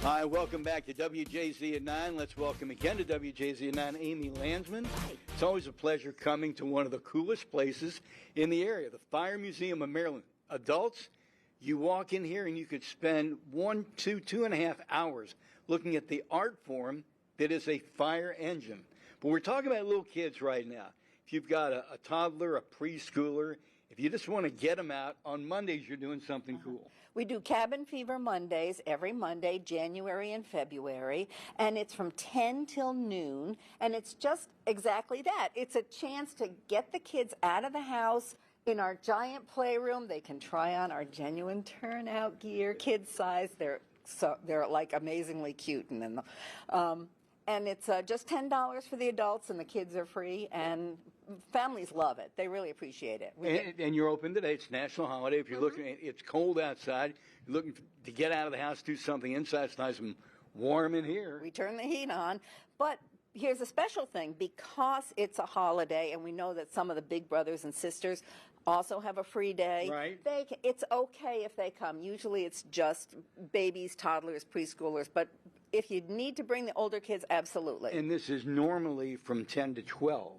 Hi, welcome back to WJZ at 9. Let's welcome again to WJZ at 9 Amy Landsman. Hi. It's always a pleasure coming to one of the coolest places in the area, the Fire Museum of Maryland. Adults, you walk in here and you could spend 2.5 hours looking at the art form that is a fire engine. But we're talking about little kids right now. If you've got a toddler, a preschooler, if you just want to get them out, on Mondays you're doing something cool. We do Cabin Fever Mondays every Monday, January and February, and it's from 10 till noon, and it's just exactly that. It's a chance to get the kids out of the house in our giant playroom. They can try on our genuine turnout gear, kid size. They're like amazingly cute, and it's just $10 for the adults, and the kids are free, and families love it. They really appreciate it. And you're open today. It's national holiday. If you're looking, it's cold outside. You're looking to get out of the house, do something inside. It's nice and warm in here. We turn the heat on, but here's a special thing. Because it's a holiday, and we know that some of the big brothers and sisters also have a free day. Right. It's okay if they come. Usually it's just babies, toddlers, preschoolers, but if you need to bring the older kids, absolutely. And this is normally from 10 to 12.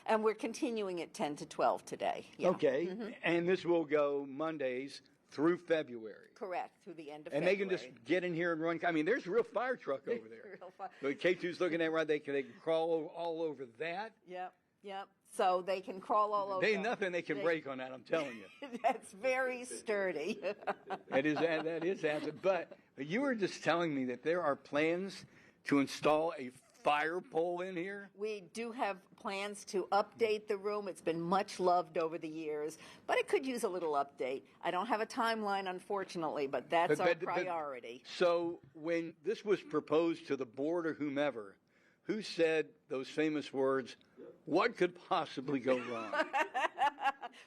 And we're continuing at 10 to 12 today. Yeah. Okay. And this will go Mondays through February. Correct, through the end of and February. And they can just get in here and run. I mean, there's a real fire truck over there. But K2's looking at right. They can crawl all over that. Yep. So they can crawl all over. Ain't nothing they can break on that, I'm telling you. That's very sturdy. That is awesome. But you were just telling me that there are plans to install a fire pole in here? We do have plans to update the room. It's been much loved over the years, but it could use a little update. I don't have a timeline, unfortunately, but that's our priority. So when this was proposed to the board or whomever, who said those famous words, what could possibly go wrong?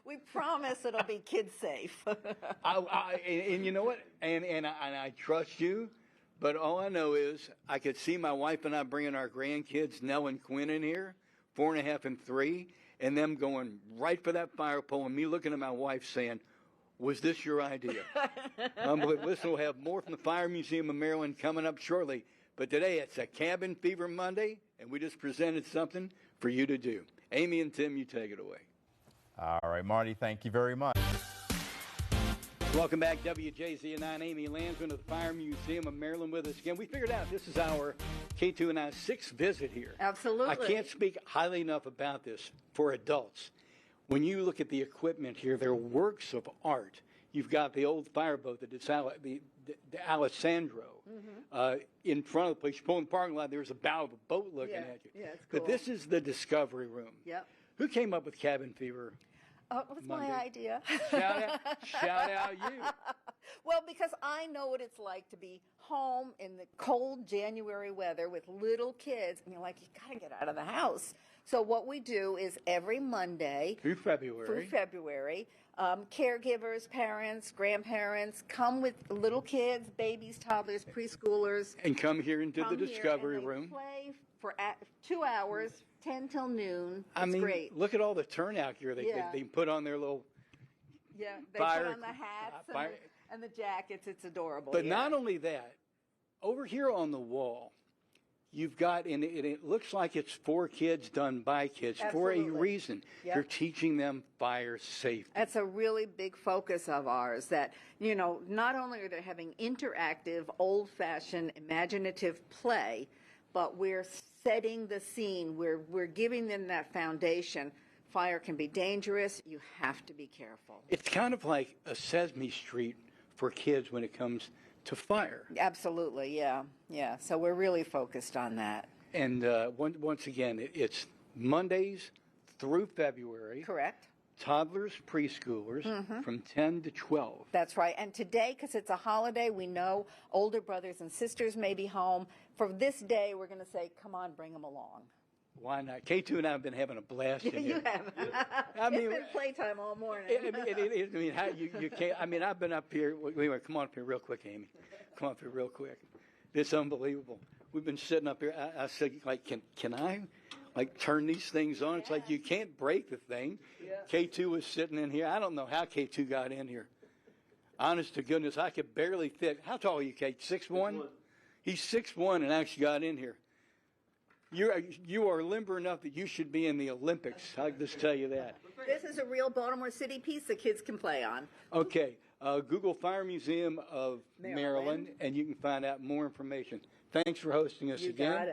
We promise it'll be kid safe. And you know what? And I trust you. But all I know is I could see my wife and I bringing our grandkids, Nell and Quinn, in here, 4.5 and 3, and them going right for that fire pole, and me looking at my wife saying, was this your idea? Listen, we'll have more from the Fire Museum of Maryland coming up shortly. But today it's a Cabin Fever Monday, and we just presented something for you to do. Amy and Tim, you take it away. All right, Marty, thank you very much. Welcome back, WJZ at 9. Amy Landsman of the Fire Museum of Maryland with us again. We figured out this is our K2 and I 6th visit here. Absolutely. I can't speak highly enough about this for adults. When you look at the equipment here, they're works of art. You've got the old fireboat, the Alessandro. In front of the place. You pull in the parking lot, there's a bow of a boat looking at you. Yeah, it's cool. But this is the Discovery Room. Yep. Who came up with Cabin Fever? It was my idea. Shout out you. Well, because I know what it's like to be home in the cold January weather with little kids, and you're like, you got to get out of the house. So what we do is every Monday through February, caregivers, parents, grandparents come with little kids, babies, toddlers, preschoolers, and come here into the Discovery Room. Play for 2 hours, 10 till noon. It's great. Look at all the turnout gear they put on their little they put on the hats and the jackets. It's adorable. But not only that, over here on the wall, you've got, and it looks like it's for kids done by kids. Absolutely. For a reason. Yep. You're teaching them fire safety. That's a really big focus of ours, that, not only are they having interactive, old-fashioned, imaginative play, but we're setting the scene. We're giving them that foundation. Fire can be dangerous. You have to be careful. It's kind of like a Sesame Street for kids when it comes to fire. Absolutely, yeah. So we're really focused on that. And once again, it's Mondays through February. Correct. Toddlers, preschoolers, from 10 to 12. That's right. And today, because it's a holiday, we know older brothers and sisters may be home. For this day, we're going to say, come on, bring them along. Why not? K2 and I have been having a blast in here. You have. It's been playtime all morning. You can't. I've been up here. Wait, come on up here real quick, Amy. Come on up here real quick. It's unbelievable. We've been sitting up here. I said, can I, turn these things on? It's like you can't break the thing. Yeah. K2 was sitting in here. I don't know how K2 got in here. Honest to goodness, I could barely fit. How tall are you, K? 6'1"? He's 6'1" and actually got in here. You are limber enough that you should be in the Olympics. I'll just tell you that. This is a real Baltimore City piece the kids can play on. Okay, Google Fire Museum of Maryland, Maryland. and you can find out more information. Thanks for hosting us You again. got it.